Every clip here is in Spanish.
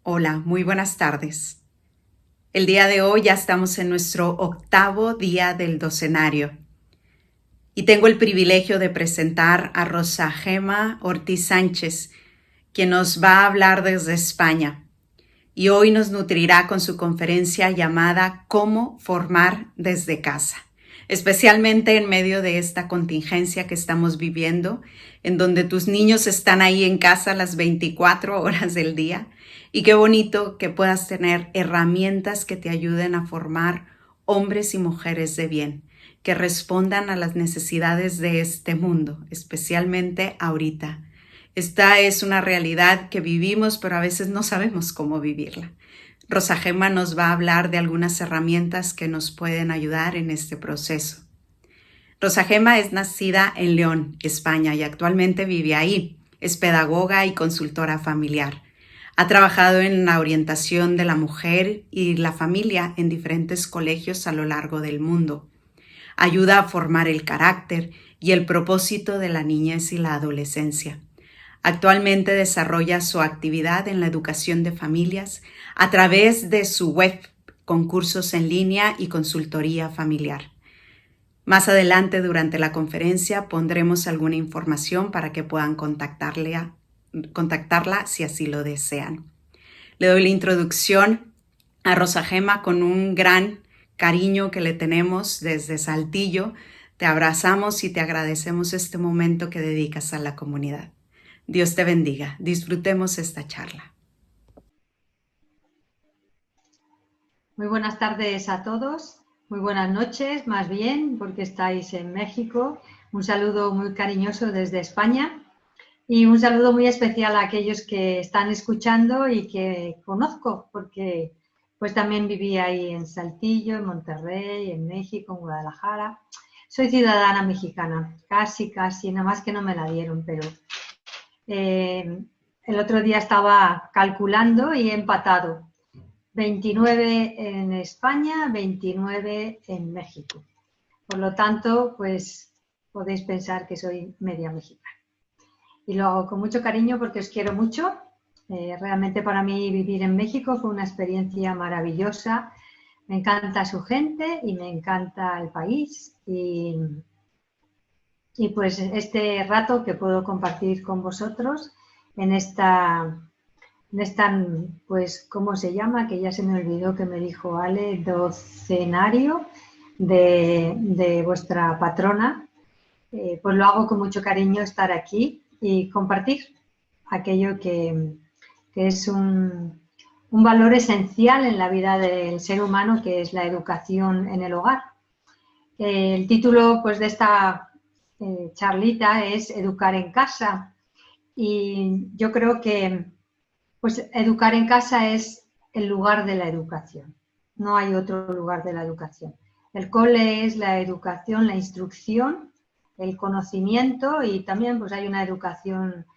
Hola, muy buenas tardes. El día de hoy ya estamos en nuestro 8º día del docenario y tengo el privilegio de presentar a Rosa Gema Ortiz Sánchez, quien nos va a hablar desde España y hoy nos nutrirá con su conferencia llamada Cómo formar desde casa, especialmente en medio de esta contingencia que estamos viviendo, en donde tus niños están ahí en casa las 24 horas del día. Y qué bonito que puedas tener herramientas que te ayuden a formar hombres y mujeres de bien, que respondan a las necesidades de este mundo, especialmente ahorita. Esta es una realidad que vivimos, pero a veces no sabemos cómo vivirla. Rosa Gema nos va a hablar de algunas herramientas que nos pueden ayudar en este proceso. Rosa Gema es nacida en León, España, y actualmente vive ahí. Es pedagoga y consultora familiar. Ha trabajado en la orientación de la mujer y la familia en diferentes colegios a lo largo del mundo. Ayuda a formar el carácter y el propósito de la niñez y la adolescencia. Actualmente desarrolla su actividad en la educación de familias a través de su web, con cursos en línea y consultoría familiar. Más adelante, durante la conferencia, pondremos alguna información para que puedan contactarla si así lo desean. Le doy la introducción a Rosa Gema con un gran cariño que le tenemos desde Saltillo. Te abrazamos y te agradecemos este momento que dedicas a la comunidad. Dios te bendiga. Disfrutemos esta charla. Muy buenas tardes a todos, muy buenas noches más bien, porque estáis en México. Un saludo muy cariñoso desde España y un saludo muy especial a aquellos que están escuchando y que conozco, porque pues también viví ahí en Saltillo, en Monterrey, en México, en Guadalajara. Soy ciudadana mexicana, casi, nada más que no me la dieron, pero el otro día estaba calculando y he empatado. 29 en España, 29 en México. Por lo tanto, pues podéis pensar que soy media mexicana. Y lo hago con mucho cariño porque os quiero mucho. Realmente para mí vivir en México fue una experiencia maravillosa. Me encanta su gente y me encanta el país. Y pues este rato que puedo compartir con vosotros en esta pues, ¿cómo se llama? Que ya se me olvidó que me dijo Ale, docenario de vuestra patrona. Pues lo hago con mucho cariño estar aquí y compartir aquello que es un valor esencial en la vida del ser humano, que es la educación en el hogar. El título pues, de esta charlita es Educar en casa. Y yo creo que pues educar en casa es el lugar de la educación. No hay otro lugar de la educación. El cole es la educación, la instrucción, el conocimiento y también pues hay una educación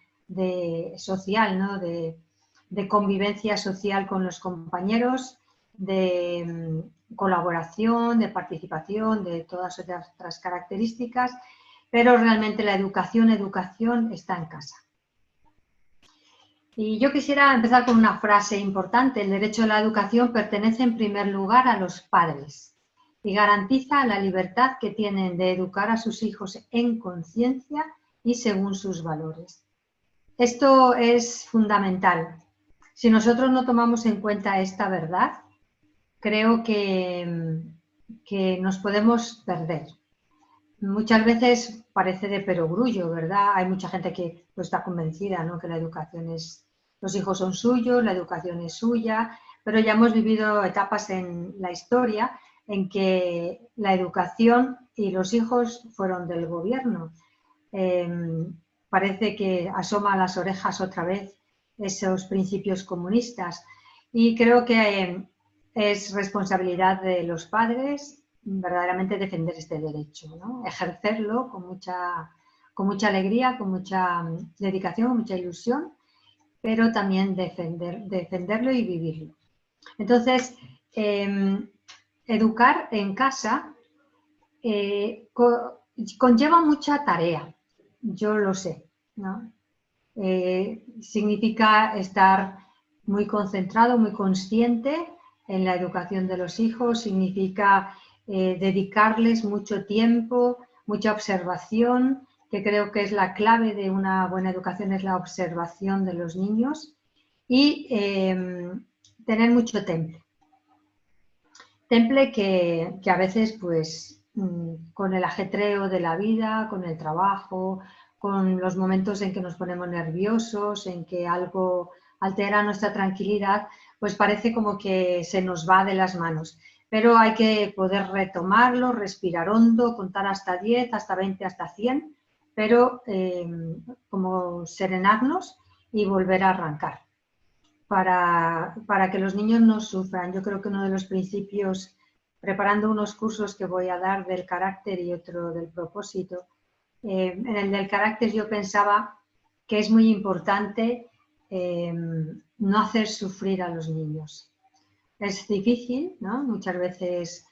social, ¿no? de convivencia social con los compañeros, de colaboración, de participación, de todas otras características, pero realmente la educación está en casa. Y yo quisiera empezar con una frase importante. El derecho a la educación pertenece en primer lugar a los padres y garantiza la libertad que tienen de educar a sus hijos en conciencia y según sus valores. Esto es fundamental. Si nosotros no tomamos en cuenta esta verdad, creo que nos podemos perder. Muchas veces parece de perogrullo, ¿verdad? Hay mucha gente que no está convencida, ¿no? Que la educación es, los hijos son suyos, la educación es suya, pero ya hemos vivido etapas en la historia en que la educación y los hijos fueron del gobierno. Parece que asoma a las orejas otra vez esos principios comunistas y creo que es responsabilidad de los padres verdaderamente defender este derecho, ¿no? Ejercerlo con mucha alegría, con mucha dedicación, con mucha ilusión, pero también defenderlo y vivirlo. Entonces, educar en casa conlleva mucha tarea, yo lo sé, ¿no? Significa estar muy concentrado, muy consciente en la educación de los hijos, significa dedicarles mucho tiempo, mucha observación, que creo que es la clave de una buena educación, es la observación de los niños, y tener mucho temple. Temple que a veces, pues, con el ajetreo de la vida, con el trabajo, con los momentos en que nos ponemos nerviosos, en que algo altera nuestra tranquilidad, pues parece como que se nos va de las manos. Pero hay que poder retomarlo, respirar hondo, contar hasta 10, hasta 20, hasta 100, pero como serenarnos y volver a arrancar. Para que los niños no sufran. Yo creo que uno de los principios, preparando unos cursos que voy a dar del carácter y otro del propósito, en el del carácter yo pensaba que es muy importante no hacer sufrir a los niños. Es difícil, ¿no? Muchas veces,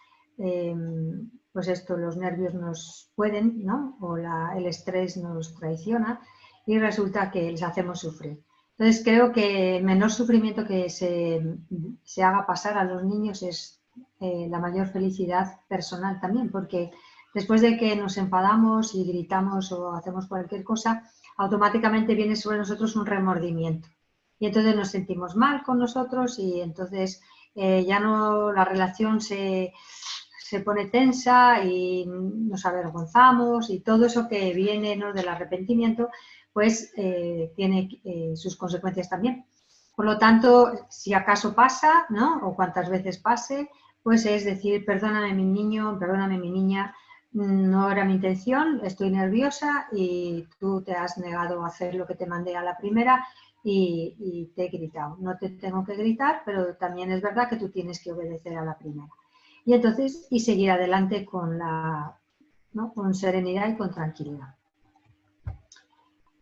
pues esto, los nervios nos pueden, ¿no? O el estrés nos traiciona y resulta que les hacemos sufrir. Entonces creo que el menor sufrimiento que se haga pasar a los niños es la mayor felicidad personal también, porque después de que nos enfadamos y gritamos o hacemos cualquier cosa, automáticamente viene sobre nosotros un remordimiento. Y entonces nos sentimos mal con nosotros y entonces ya no, la relación se pone tensa y nos avergonzamos y todo eso que viene, ¿no?, del arrepentimiento, pues tiene sus consecuencias también. Por lo tanto, si acaso pasa, ¿no?, o cuantas veces pase, pues es decir, perdóname mi niño, perdóname mi niña, no era mi intención, estoy nerviosa y tú te has negado a hacer lo que te mandé a la primera y te he gritado. No te tengo que gritar, pero también es verdad que tú tienes que obedecer a la primera. Y entonces, y seguir adelante con ¿no?, con serenidad y con tranquilidad.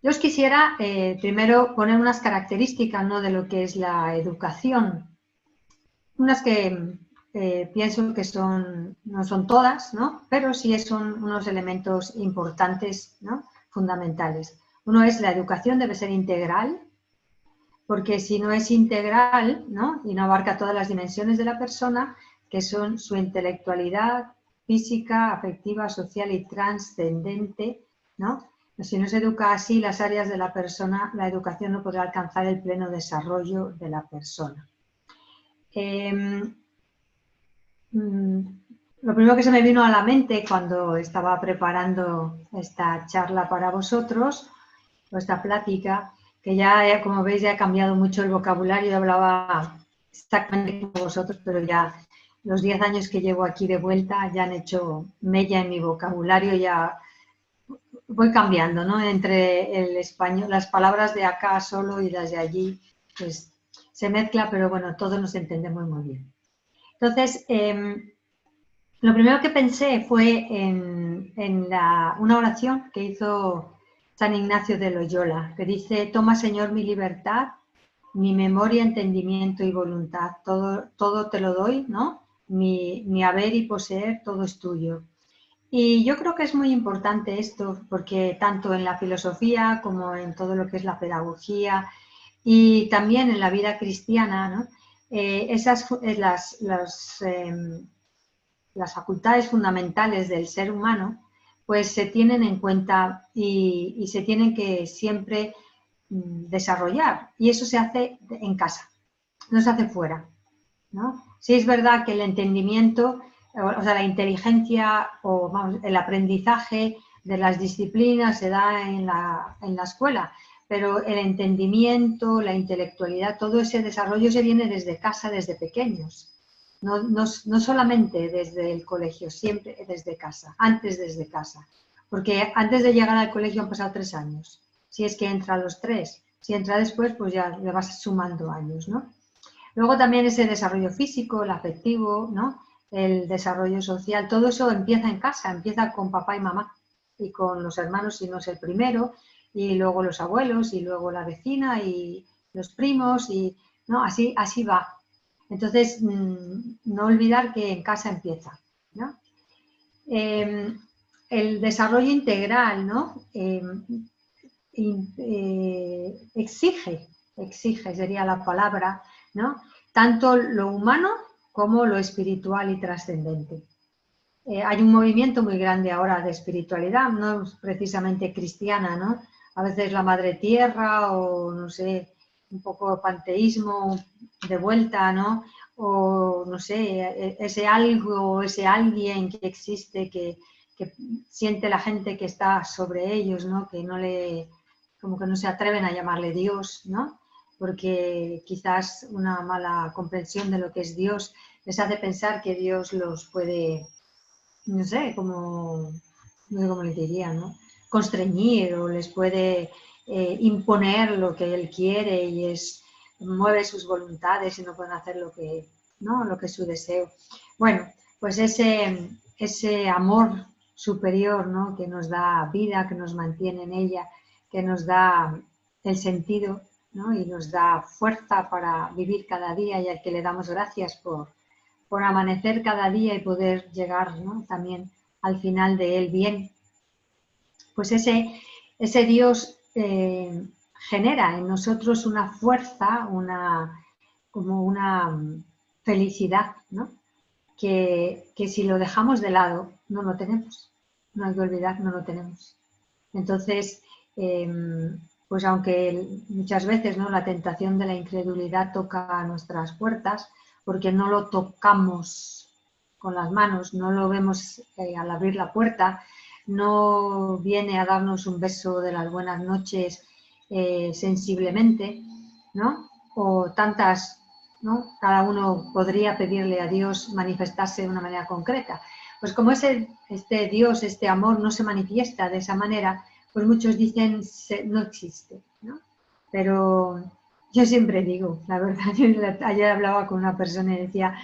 Yo os quisiera primero poner unas características, ¿no?, de lo que es la educación. Unas que pienso que no son todas, ¿no?, pero sí son unos elementos importantes, ¿no?, fundamentales. Uno es la educación debe ser integral, porque si no es integral, ¿no?, y no abarca todas las dimensiones de la persona, que son su intelectualidad, física, afectiva, social y trascendente, ¿no? Si no se educa así las áreas de la persona, la educación no podrá alcanzar el pleno desarrollo de la persona. Lo primero que se me vino a la mente cuando estaba preparando esta charla para vosotros, o esta plática, que ya, como veis, ya ha cambiado mucho el vocabulario, hablaba exactamente como vosotros, pero ya los 10 años que llevo aquí de vuelta ya han hecho mella en mi vocabulario, ya voy cambiando, ¿no?, entre el español, las palabras de acá solo y las de allí, pues se mezcla, pero bueno, todos nos entendemos muy bien. Entonces, lo primero que pensé fue en una oración que hizo San Ignacio de Loyola, que dice: toma, Señor, mi libertad, mi memoria, entendimiento y voluntad, todo te lo doy, ¿no? Mi haber y poseer, todo es tuyo. Y yo creo que es muy importante esto, porque tanto en la filosofía como en todo lo que es la pedagogía y también en la vida cristiana, ¿no?, las facultades fundamentales del ser humano, pues se tienen en cuenta y se tienen que siempre desarrollar. Y eso se hace en casa, no se hace fuera, ¿no? Sí es verdad que el entendimiento, o sea, la inteligencia o vamos, el aprendizaje de las disciplinas se da en la escuela, pero el entendimiento, la intelectualidad, todo ese desarrollo se viene desde casa, desde pequeños. No solamente desde el colegio, siempre desde casa, antes desde casa. Porque antes de llegar al colegio han pasado 3 años. Si es que entra a los 3, si entra después, pues ya le vas sumando años, ¿no? Luego también ese desarrollo físico, el afectivo, ¿no?, el desarrollo social, todo eso empieza en casa, empieza con papá y mamá y con los hermanos si no es el primero, y luego los abuelos y luego la vecina y los primos y no, así va. Entonces, no olvidar que en casa empieza, ¿no? El desarrollo integral, ¿no?, exige exige, sería la palabra, ¿no? Tanto lo humano como lo espiritual y trascendente. Hay un movimiento muy grande ahora de espiritualidad, no es precisamente cristiana, ¿no? A veces la madre tierra o, no sé, un poco panteísmo de vuelta, ¿no? O, no sé, ese algo, ese alguien que existe, que siente la gente que está sobre ellos, ¿no? Que no le, como que no se atreven a llamarle Dios, ¿no? Porque quizás una mala comprensión de lo que es Dios les hace pensar que Dios los puede, no sé, no sé cómo le diría, ¿no? Constreñir o les puede imponer lo que él quiere y mueve sus voluntades y no pueden hacer lo que, ¿no? Lo que es su deseo. Bueno, pues ese amor superior, ¿no? Que nos da vida, que nos mantiene en ella, que nos da el sentido, ¿no? Y nos da fuerza para vivir cada día y al que le damos gracias por amanecer cada día y poder llegar, ¿no? También al final de él bien. Pues ese Dios genera en nosotros una fuerza, como una felicidad, ¿no? Que si lo dejamos de lado, no lo tenemos. No hay que olvidar, no lo tenemos. Entonces, pues aunque muchas veces, ¿no? La tentación de la incredulidad toca a nuestras puertas, porque no lo tocamos con las manos, no lo vemos al abrir la puerta, no viene a darnos un beso de las buenas noches sensiblemente, ¿no? O tantas, ¿no? Cada uno podría pedirle a Dios manifestarse de una manera concreta. Pues como este Dios, este amor no se manifiesta de esa manera, pues muchos dicen no existe, ¿no? Pero yo siempre digo, la verdad, yo ayer hablaba con una persona y decía,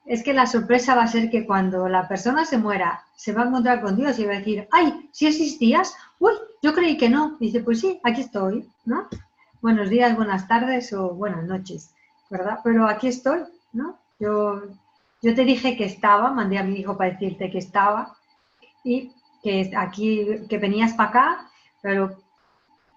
es que la sorpresa va a ser que cuando la persona se muera, se va a encontrar con Dios y va a decir, ¡ay, sí existías! ¡Uy, yo creí que no! Y dice, pues sí, aquí estoy, ¿no? Buenos días, buenas tardes o buenas noches, ¿verdad? Pero aquí estoy, ¿no? Yo te dije que estaba, mandé a mi hijo para decirte que estaba y que aquí, que venías para acá, pero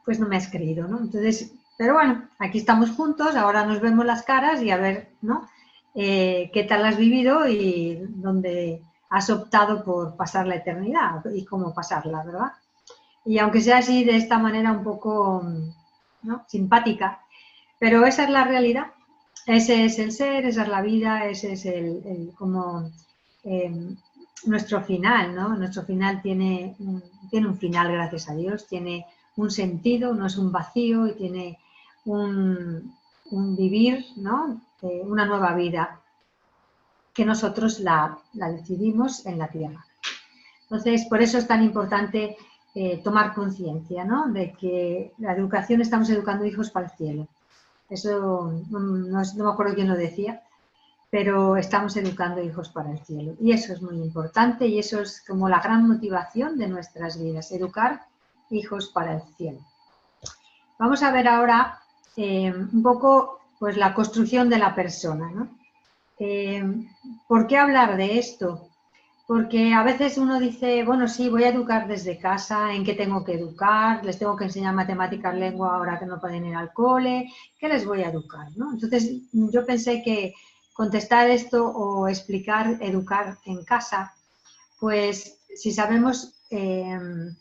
pues no me has creído, ¿no? Entonces, pero bueno, aquí estamos juntos, ahora nos vemos las caras y a ver, ¿no? Qué tal has vivido y dónde has optado por pasar la eternidad y cómo pasarla, ¿verdad? Y aunque sea así de esta manera un poco, ¿no? Simpática, pero esa es la realidad, ese es el ser, esa es la vida, ese es como eh, nuestro final, ¿no? Nuestro final tiene un final, gracias a Dios, tiene un sentido, no es un vacío y tiene un vivir, ¿no? Una nueva vida que nosotros la decidimos en la tierra. Entonces, por eso es tan importante tomar conciencia, ¿no? De que la educación, estamos educando hijos para el cielo. Eso no me acuerdo quién lo decía, pero estamos educando hijos para el cielo. Y eso es muy importante y eso es como la gran motivación de nuestras vidas, educar hijos para el cielo. Vamos a ver ahora un poco pues, la construcción de la persona, ¿no? ¿Por qué hablar de esto? Porque a veces uno dice, bueno, sí, voy a educar desde casa, ¿en qué tengo que educar? Les tengo que enseñar matemáticas, lengua, ahora que no pueden ir al cole, ¿qué les voy a educar? ¿No? Entonces, yo pensé que contestar esto o explicar educar en casa, pues si sabemos quién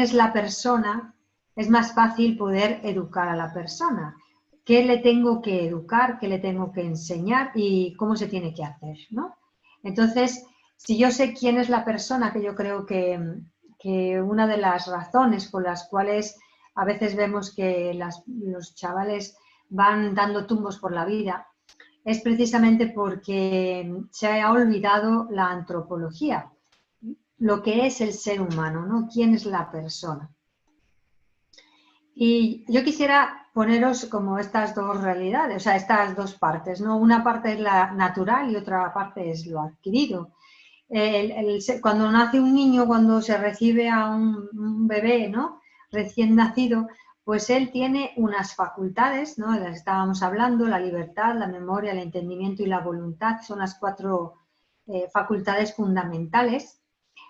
es la persona, es más fácil poder educar a la persona. ¿Qué le tengo que educar? ¿Qué le tengo que enseñar? ¿Y cómo se tiene que hacer? ¿No? Entonces, si yo sé quién es la persona, que yo creo que una de las razones por las cuales a veces vemos que los chavales van dando tumbos por la vida, es precisamente porque se ha olvidado la antropología, lo que es el ser humano, ¿no? ¿Quién es la persona? Y yo quisiera poneros como estas dos realidades, o sea, estas dos partes, ¿no? Una parte es la natural y otra parte es lo adquirido. Cuando nace un niño, cuando se recibe a un bebé, ¿no? Recién nacido, pues él tiene unas facultades, ¿no? De las que estábamos hablando, la libertad, la memoria, el entendimiento y la voluntad, son las cuatro facultades fundamentales.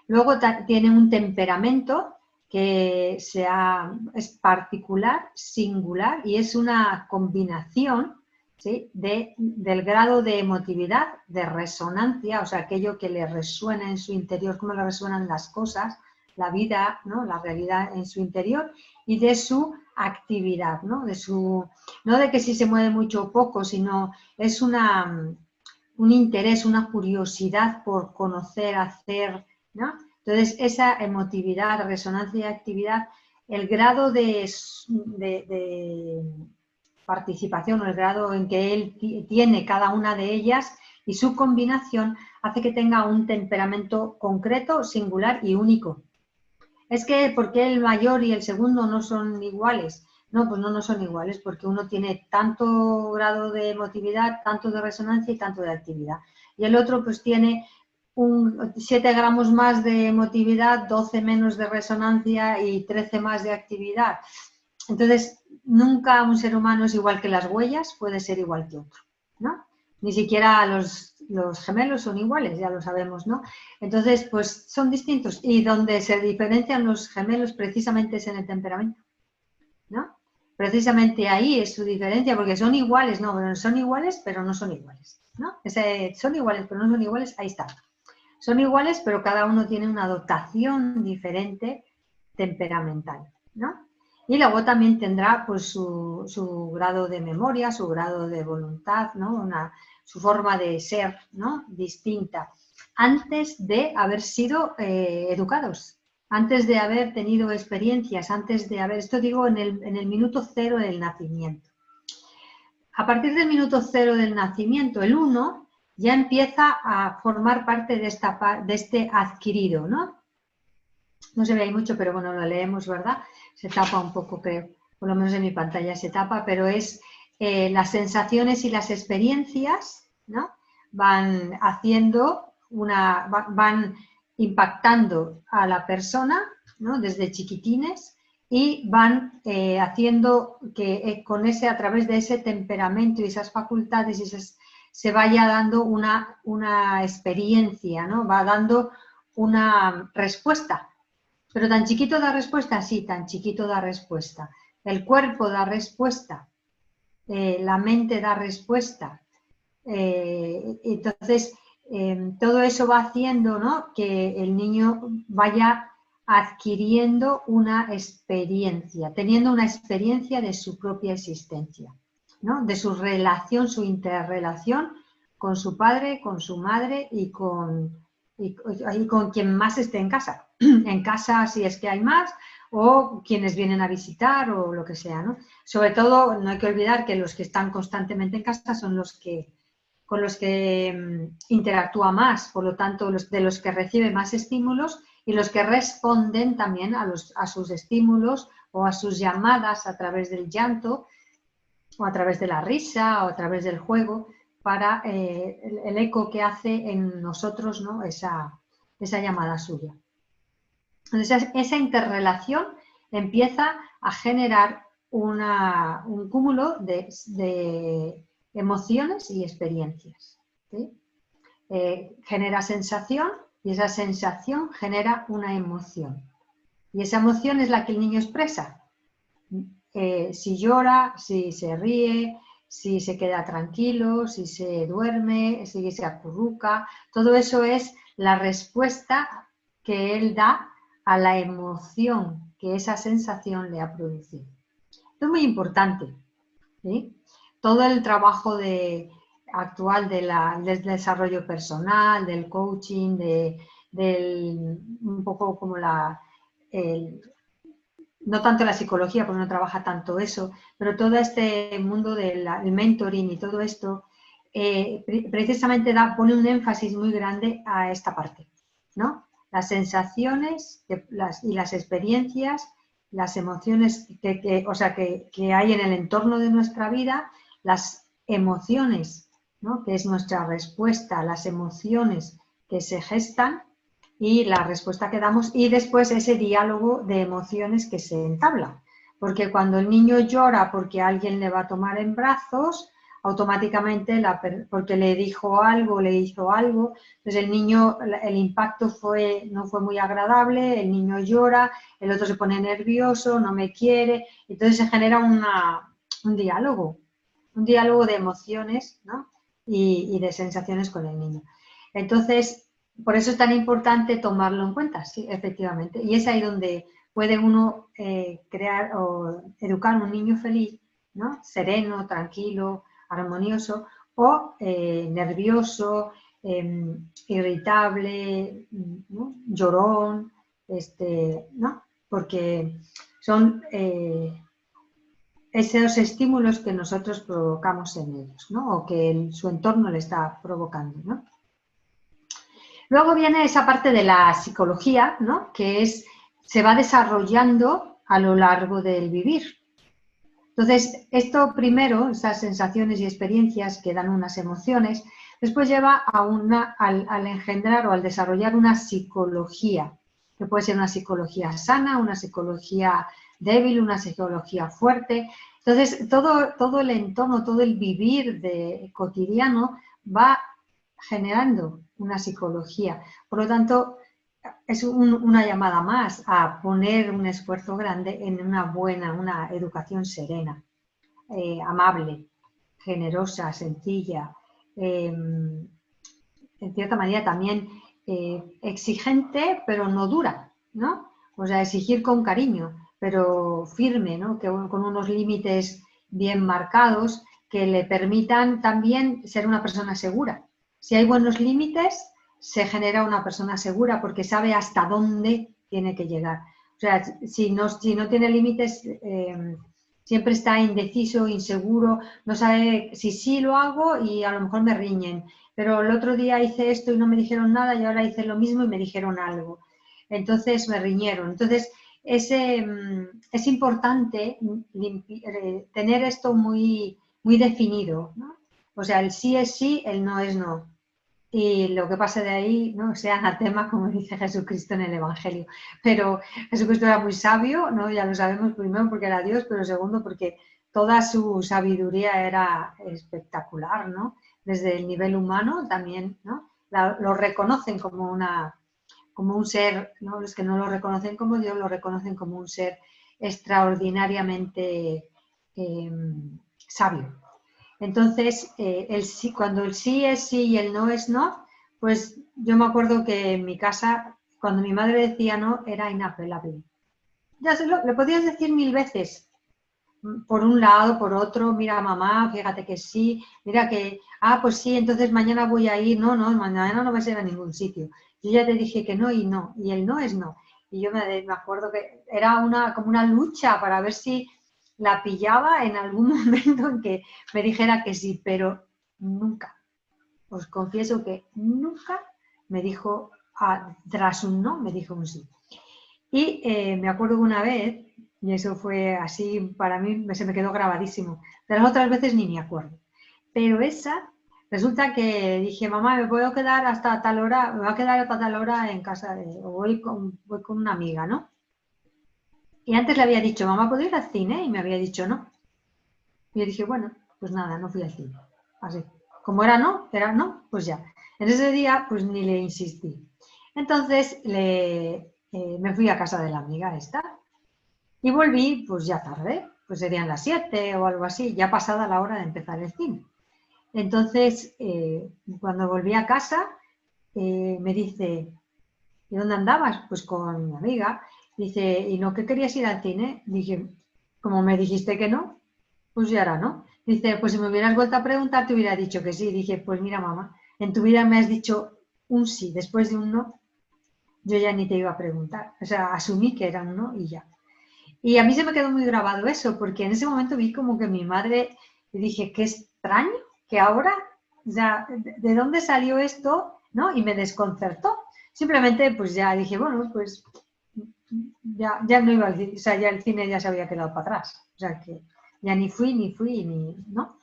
Luego tiene un temperamento, es particular, singular y es una combinación, ¿sí?, del grado de emotividad, de resonancia, o sea, aquello que le resuena en su interior, cómo le resuenan las cosas, la vida, ¿no?, la realidad en su interior, y de su actividad, ¿no?, no de que si se mueve mucho o poco, sino es un interés, una curiosidad por conocer, hacer, ¿no? Entonces, esa emotividad, resonancia y actividad, el grado de participación o el grado en que él tiene cada una de ellas y su combinación hace que tenga un temperamento concreto, singular y único. Es que, ¿por qué el mayor y el segundo no son iguales? No, pues no son iguales, porque uno tiene tanto grado de emotividad, tanto de resonancia y tanto de actividad. Y el otro pues tiene 7 gramos más de emotividad, 12 menos de resonancia y 13 más de actividad. Entonces, nunca un ser humano es igual que las huellas, puede ser igual que otro, ¿no? Ni siquiera los gemelos son iguales, ya lo sabemos, ¿no? Entonces, pues son distintos. Y donde se diferencian los gemelos precisamente es en el temperamento, ¿no? Precisamente ahí es su diferencia, porque son iguales, no, son iguales, pero no son iguales, ¿no? Son iguales, pero no son iguales, ahí está. Son iguales, pero cada uno tiene una dotación diferente temperamental, ¿no? Y luego también tendrá pues su grado de memoria, su grado de voluntad, ¿no? Su forma de ser, ¿no?, distinta, antes de haber sido educados, antes de haber tenido experiencias, antes de haber, esto digo en el minuto cero del nacimiento. A partir del minuto cero del nacimiento, el 1 ya empieza a formar parte de este adquirido, ¿no? No se ve ahí mucho, pero bueno, lo leemos, ¿verdad? Se tapa un poco, creo, por lo menos en mi pantalla se tapa, pero es las sensaciones y las experiencias, ¿no?, van van impactando a la persona, ¿no?, desde chiquitines, y van haciendo que a través de ese temperamento y esas facultades se vaya dando una experiencia, ¿no?, va dando una respuesta. Pero tan chiquito da respuesta, sí, tan chiquito da respuesta. El cuerpo da respuesta, la mente da respuesta. Entonces, todo eso va haciendo, ¿no?, que el niño vaya adquiriendo una experiencia, teniendo una experiencia de su propia existencia, ¿no?, de su relación, su interrelación con su padre, con su madre y con quien más esté en casa. En casa si es que hay más, o quienes vienen a visitar o lo que sea, ¿no? Sobre todo, no hay que olvidar que los que están constantemente en casa son con los que interactúa más, por lo tanto, de los que recibe más estímulos y los que responden también a sus estímulos o a sus llamadas a través del llanto o a través de la risa o a través del juego para el eco que hace en nosotros, ¿no?, esa llamada suya. Entonces, esa interrelación empieza a generar un cúmulo de emociones y experiencias, ¿sí? Genera sensación y esa sensación genera una emoción. Y esa emoción es la que el niño expresa. Si llora, si se ríe, si se queda tranquilo, si se duerme, si se acurruca, todo eso es la respuesta que él da a la emoción que esa sensación le ha producido. Esto es muy importante, ¿sí? Todo el trabajo actual del desarrollo personal, del coaching, un poco como no tanto la psicología, porque no trabaja tanto eso, pero todo este mundo del mentoring y todo esto, precisamente pone un énfasis muy grande a esta parte, ¿no? Las sensaciones y las experiencias, las emociones que hay en el entorno de nuestra vida, las emociones, ¿no?, que es nuestra respuesta, las emociones que se gestan y la respuesta que damos, y después ese diálogo de emociones que se entabla. Porque cuando el niño llora porque alguien le va a tomar en brazos, automáticamente, porque le dijo algo, le hizo algo, entonces el niño, el impacto no fue muy agradable, el niño llora, el otro se pone nervioso, no me quiere, entonces se genera un diálogo de emociones, ¿no? y de sensaciones con el niño. Entonces, por eso es tan importante tomarlo en cuenta, sí, efectivamente, y es ahí donde puede uno crear o educar un niño feliz, ¿no? Sereno, tranquilo, armonioso, o nervioso, irritable, ¿no? Llorón, ¿no? Porque son esos estímulos que nosotros provocamos en ellos, ¿no? O que su entorno le está provocando, ¿no? Luego viene esa parte de la psicología, ¿no? Que se va desarrollando a lo largo del vivir. Entonces, esto primero, esas sensaciones y experiencias que dan unas emociones, después lleva al engendrar o al desarrollar una psicología, que puede ser una psicología sana, una psicología débil, una psicología fuerte. Entonces, todo el entorno, todo el vivir cotidiano va generando una psicología. Por lo tanto, es una llamada más a poner un esfuerzo grande en una educación serena, amable, generosa, sencilla, en cierta manera también exigente, pero no dura, ¿no? O sea, exigir con cariño, pero firme, ¿no? Con unos límites bien marcados que le permitan también ser una persona segura. Si hay buenos límites, se genera una persona segura porque sabe hasta dónde tiene que llegar. O sea, si no tiene límites, siempre está indeciso, inseguro, no sabe si sí lo hago y a lo mejor me riñen, pero el otro día hice esto y no me dijeron nada y ahora hice lo mismo y me dijeron algo. Entonces me riñeron. Entonces es importante tener esto muy, muy definido, ¿no? O sea, el sí es sí, el no es no. Y lo que pase de ahí, ¿no? Sea anatema, como dice Jesucristo en el Evangelio. Pero Jesucristo era muy sabio, ¿no? Ya lo sabemos, primero porque era Dios, pero segundo porque toda su sabiduría era espectacular, ¿no? Desde el nivel humano también, ¿no? Lo reconocen como un ser, ¿no? Los que no lo reconocen como Dios, lo reconocen como un ser extraordinariamente sabio. Entonces, cuando el sí es sí y el no es no, pues yo me acuerdo que en mi casa, cuando mi madre decía no, era inapelable. Ya le podías decir 1000 veces, por un lado, por otro, mira mamá, fíjate que sí, mira que, pues sí, entonces mañana voy a ir, no, mañana no vas a ir a ningún sitio. Yo ya te dije que no, y el no es no. Y yo me acuerdo que era como una lucha para ver si la pillaba en algún momento en que me dijera que sí, pero nunca. Os confieso que nunca me dijo, tras un no, me dijo un sí. Y me acuerdo que una vez, y eso fue así, para mí se me quedó grabadísimo, de las otras veces ni me acuerdo, pero esa, resulta que dije, mamá, me puedo quedar hasta tal hora, me voy a quedar hasta tal hora en casa, o voy con una amiga, ¿no? Y antes le había dicho, mamá, ¿puedo ir al cine? Y me había dicho no. Y yo dije, bueno, pues nada, no fui al cine. Así. Como era no, pues ya. En ese día, pues ni le insistí. Entonces, me fui a casa de la amiga esta y volví, pues ya tarde, pues serían las 7 o algo así, ya pasada la hora de empezar el cine. Entonces, cuando volví a casa, me dice, ¿y dónde andabas? Pues con mi amiga. Dice, ¿y no que querías ir al cine? Dije, como me dijiste que no, pues ya ahora no. Dice, pues si me hubieras vuelto a preguntar, te hubiera dicho que sí. Dije, pues mira, mamá, en tu vida me has dicho un sí después de un no, yo ya ni te iba a preguntar. O sea, asumí que era un no y ya. Y a mí se me quedó muy grabado eso, porque en ese momento vi como que mi madre, le dije, qué extraño que ahora, o sea, ¿de dónde salió esto? ¿No? Y me desconcertó. Simplemente, pues ya dije, bueno, pues ya no iba al cine, o sea, ya el cine ya se había quedado para atrás. O sea, que ya ni fui, ¿no?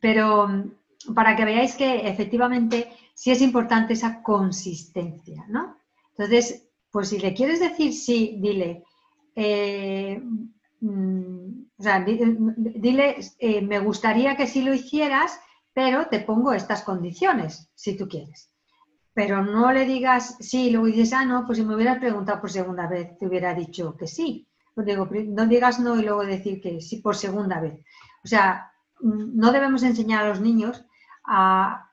Pero para que veáis que efectivamente sí es importante esa consistencia, ¿no? Entonces, pues si le quieres decir sí, dile, o sea, dile, me gustaría que sí lo hicieras, pero te pongo estas condiciones, si tú quieres. Pero no le digas sí y luego dices, ah, no, pues si me hubieras preguntado por segunda vez, te hubiera dicho que sí. Pues digo, no digas no y luego decir que sí por segunda vez. O sea, no debemos enseñar a los niños a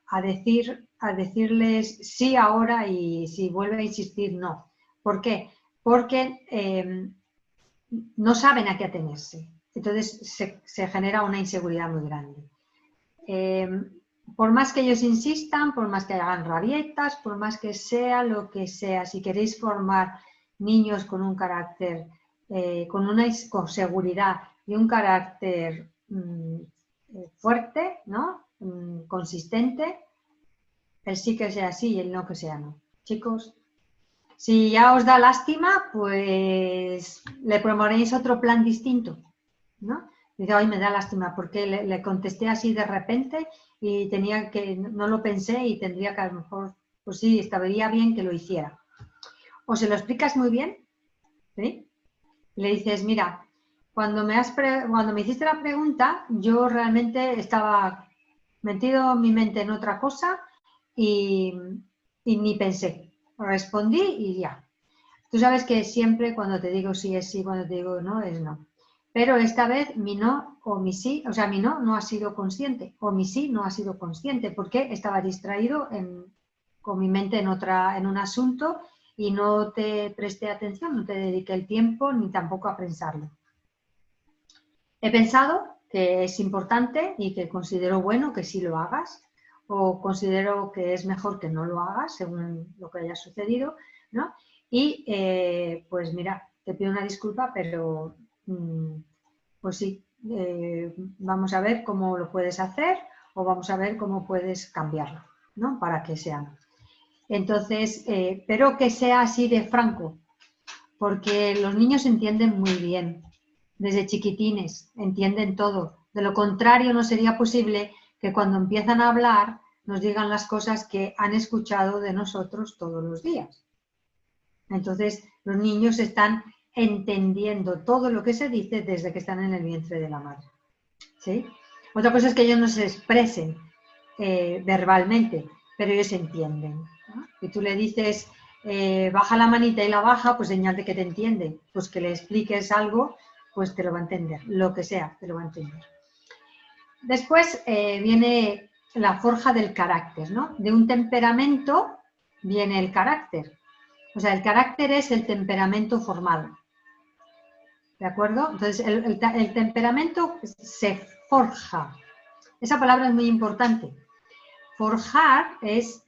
decirles sí ahora y si vuelve a insistir, no. ¿Por qué? Porque no saben a qué atenerse. Entonces se genera una inseguridad muy grande. Por más que ellos insistan, por más que hagan rabietas, por más que sea lo que sea, si queréis formar niños con un carácter, con seguridad y un carácter fuerte, ¿no? Consistente, el sí que sea sí y el no que sea no. Chicos, si ya os da lástima, pues le proponéis otro plan distinto, ¿no? Dice, ay, me da lástima porque le contesté así de repente y tenía que, no lo pensé y tendría que a lo mejor, pues sí, estaría bien que lo hiciera. O se lo explicas muy bien, ¿sí? Le dices, mira, cuando me hiciste la pregunta, yo realmente estaba metido mi mente en otra cosa y ni pensé. Respondí y ya. Tú sabes que siempre cuando te digo sí es sí, cuando te digo no es no. Pero esta vez mi no o mi sí, o sea, mi no ha sido consciente o mi sí no ha sido consciente porque estaba distraído con mi mente en un asunto y no te presté atención, no te dediqué el tiempo ni tampoco a pensarlo. He pensado que es importante y que considero bueno que sí lo hagas o considero que es mejor que no lo hagas según lo que haya sucedido, ¿no? Y pues mira, te pido una disculpa, pero pues sí, vamos a ver cómo lo puedes hacer o vamos a ver cómo puedes cambiarlo, ¿no? Para que sea. Entonces, pero que sea así de franco, porque los niños entienden muy bien, desde chiquitines, entienden todo. De lo contrario, no sería posible que cuando empiezan a hablar nos digan las cosas que han escuchado de nosotros todos los días. Entonces, los niños están entendiendo todo lo que se dice desde que están en el vientre de la madre. ¿Sí? Otra cosa es que ellos no se expresen verbalmente, pero ellos entienden, ¿no? Y tú le dices, baja la manita y la baja, pues señal de que te entiende. Pues que le expliques algo, pues te lo va a entender. Lo que sea, te lo va a entender. Después viene la forja del carácter, ¿no? De un temperamento viene el carácter. O sea, el carácter es el temperamento formado. ¿De acuerdo? Entonces, el temperamento se forja. Esa palabra es muy importante. Forjar es,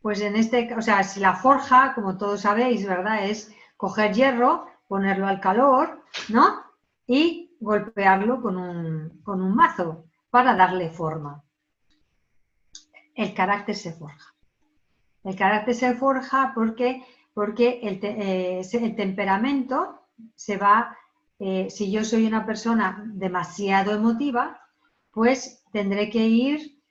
pues en o sea, si la forja, como todos sabéis, ¿verdad? Es coger hierro, ponerlo al calor, ¿no? Y golpearlo con un mazo para darle forma. El carácter se forja. El carácter se forja porque el temperamento se va, si yo soy una persona demasiado emotiva, pues tendré que ir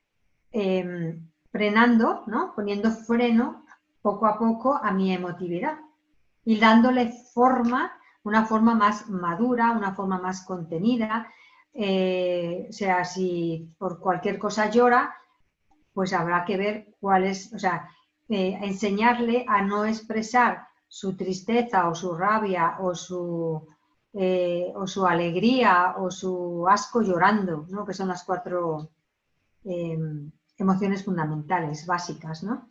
frenando, ¿no? Poniendo freno poco a poco a mi emotividad y dándole forma, una forma más madura, una forma más contenida. O sea, si por cualquier cosa llora, pues habrá que ver cuál es, o sea, enseñarle a no expresar su tristeza o su rabia o su alegría o su asco llorando, ¿no? Que son las 4 emociones fundamentales, básicas, ¿no?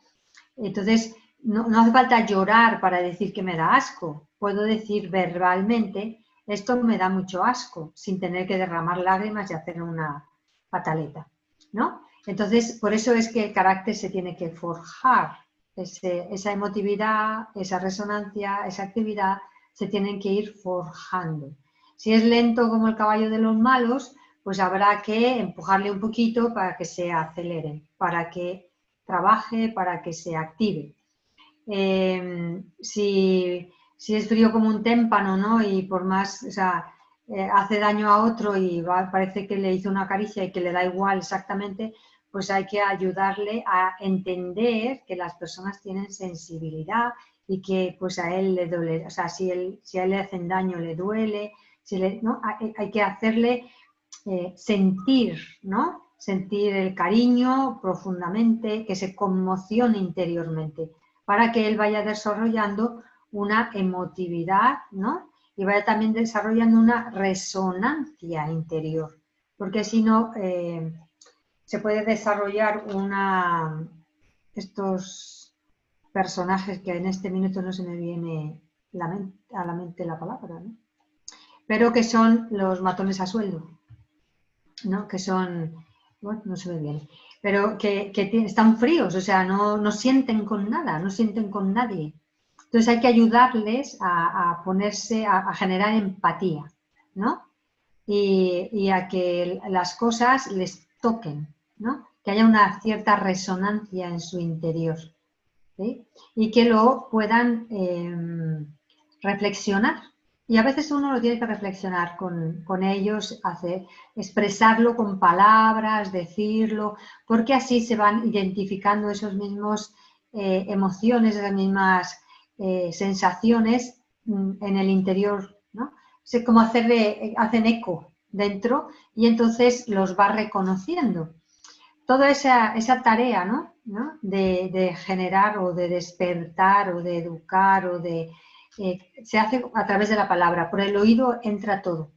Entonces, no hace falta llorar para decir que me da asco. Puedo decir verbalmente, esto me da mucho asco, sin tener que derramar lágrimas y hacer una pataleta, ¿no? Entonces, por eso es que el carácter se tiene que forjar. Esa emotividad, esa resonancia, esa actividad, se tienen que ir forjando. Si es lento como el caballo de los malos, pues habrá que empujarle un poquito para que se acelere, para que trabaje, para que se active. Si es frío como un témpano, ¿no? Y por más, o sea, hace daño a otro y parece que le hizo una caricia y que le da igual exactamente, pues hay que ayudarle a entender que las personas tienen sensibilidad y que pues a él le duele, o sea, si a él le hacen daño le duele, ¿no? Hay que hacerle sentir, ¿no? Sentir el cariño profundamente, que se conmocione interiormente, para que él vaya desarrollando una emotividad, ¿no? Y vaya también desarrollando una resonancia interior, porque si no, se puede desarrollar estos personajes que en este minuto no se me viene a la mente la palabra, ¿no? Pero que son los matones a sueldo, ¿no? Que son, bueno, no se ve bien, pero que están fríos, o sea, no sienten con nada, no sienten con nadie. Entonces hay que ayudarles a ponerse, a generar empatía, ¿no? Y a que las cosas les toquen, ¿no? Que haya una cierta resonancia en su interior, ¿sí? Y que lo puedan reflexionar. Y a veces uno lo tiene que reflexionar con ellos, expresarlo con palabras, decirlo, porque así se van identificando esos mismos emociones, esas mismas sensaciones en el interior, ¿no? Es como hacen eco dentro y entonces los va reconociendo. Toda esa tarea, ¿no? De generar o de despertar o de educar se hace a través de la palabra. Por el oído entra todo.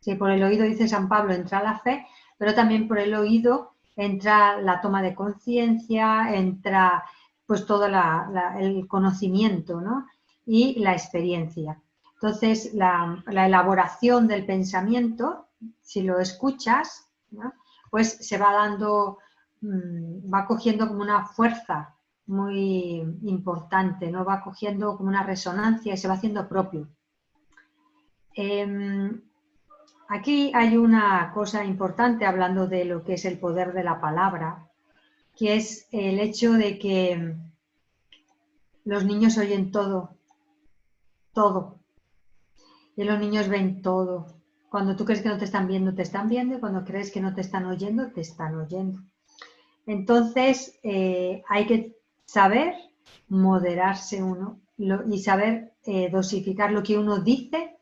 Sí, por el oído, dice San Pablo, entra la fe, pero también por el oído entra la toma de conciencia, entra pues todo el conocimiento, ¿no? Y la experiencia. Entonces, la elaboración del pensamiento, si lo escuchas, ¿no? Pues se va dando, va cogiendo como una fuerza muy importante, ¿no? Va cogiendo como una resonancia y se va haciendo propio. Aquí hay una cosa importante hablando de lo que es el poder de la palabra, que es el hecho de que los niños oyen todo, todo, y los niños ven todo. Cuando tú crees que no te están viendo, y cuando crees que no te están oyendo, te están oyendo. Entonces, hay que saber moderarse uno y saber dosificar lo que uno dice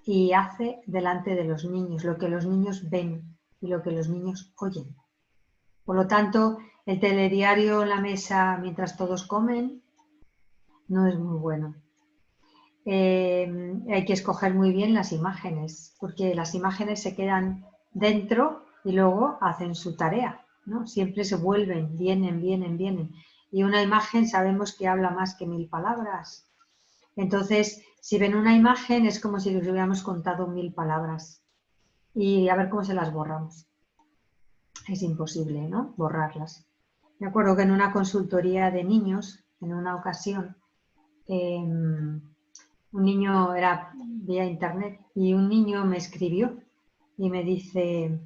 y hace delante de los niños, lo que los niños ven y lo que los niños oyen. Por lo tanto, el telediario en la mesa mientras todos comen no es muy bueno. Hay que escoger muy bien las imágenes, porque las imágenes se quedan dentro y luego hacen su tarea, ¿no? Siempre se vuelven, vienen. Y una imagen sabemos que habla más que 1000 palabras. Entonces, si ven una imagen es como si les hubiéramos contado 1000 palabras. Y a ver cómo se las borramos. Es imposible, ¿no? Borrarlas. Me acuerdo que en una consultoría de niños, en una ocasión, un niño era vía internet y un niño me escribió y me dice,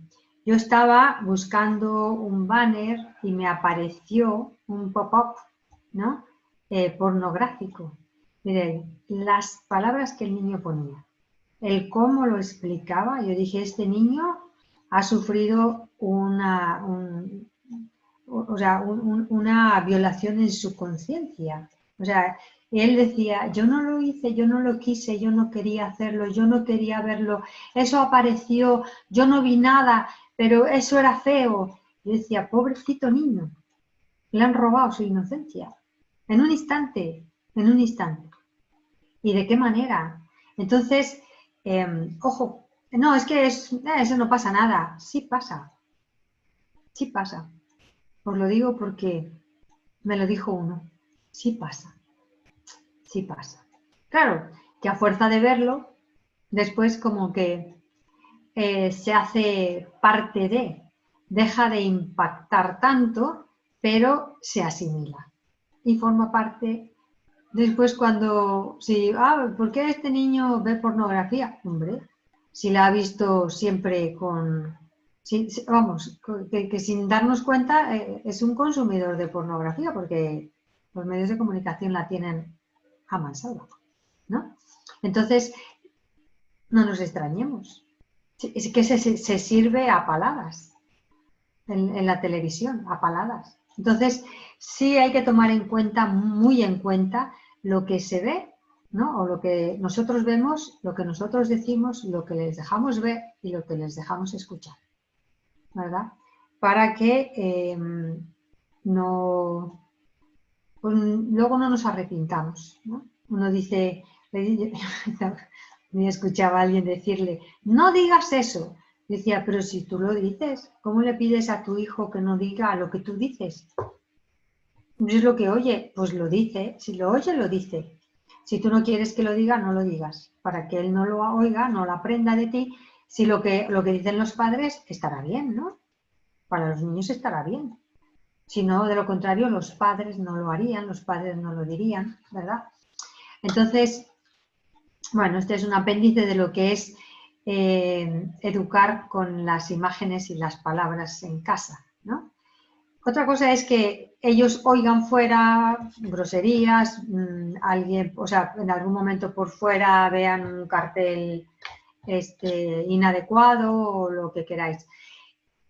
yo estaba buscando un banner y me apareció un pop-up, ¿no? Pornográfico. Mire, las palabras que el niño ponía, el cómo lo explicaba, yo dije, este niño ha sufrido una violación en su conciencia. O sea, él decía, yo no lo hice, yo no lo quise, yo no quería hacerlo, yo no quería verlo, eso apareció, yo no vi nada, pero eso era feo. Yo decía, pobrecito niño, le han robado su inocencia. En un instante, en un instante. ¿Y de qué manera? Entonces, ojo, no, es que eso no pasa nada. Sí pasa, sí pasa. Os lo digo porque me lo dijo uno. Sí pasa, sí pasa. Claro, que a fuerza de verlo, después como que se hace parte deja de impactar tanto, pero se asimila y forma parte. Después ¿por qué este niño ve pornografía? Hombre, si la ha visto siempre que sin darnos cuenta es un consumidor de pornografía porque los medios de comunicación la tienen a mansalva, ¿no? Entonces, no nos extrañemos. Es que se sirve a paladas en la televisión, a paladas. Entonces, sí hay que tomar en cuenta, muy en cuenta, lo que se ve, ¿no? O lo que nosotros vemos, lo que nosotros decimos, lo que les dejamos ver y lo que les dejamos escuchar, ¿verdad? Para que no, pues, luego no nos arrepintamos, ¿no? Uno dice, me escuchaba a alguien decirle, no digas eso. Decía, pero si tú lo dices, ¿cómo le pides a tu hijo que no diga lo que tú dices? Es lo que oye, pues lo dice. Si lo oye, lo dice. Si tú no quieres que lo diga, no lo digas. Para que él no lo oiga, no lo aprenda de ti. Si lo que dicen los padres estará bien, ¿no? Para los niños estará bien. Si no, de lo contrario, los padres no lo harían, los padres no lo dirían, ¿verdad? Entonces, bueno, este es un apéndice de lo que es educar con las imágenes y las palabras en casa, ¿no? Otra cosa es que ellos oigan fuera groserías, alguien, o sea, en algún momento por fuera vean un cartel inadecuado o lo que queráis.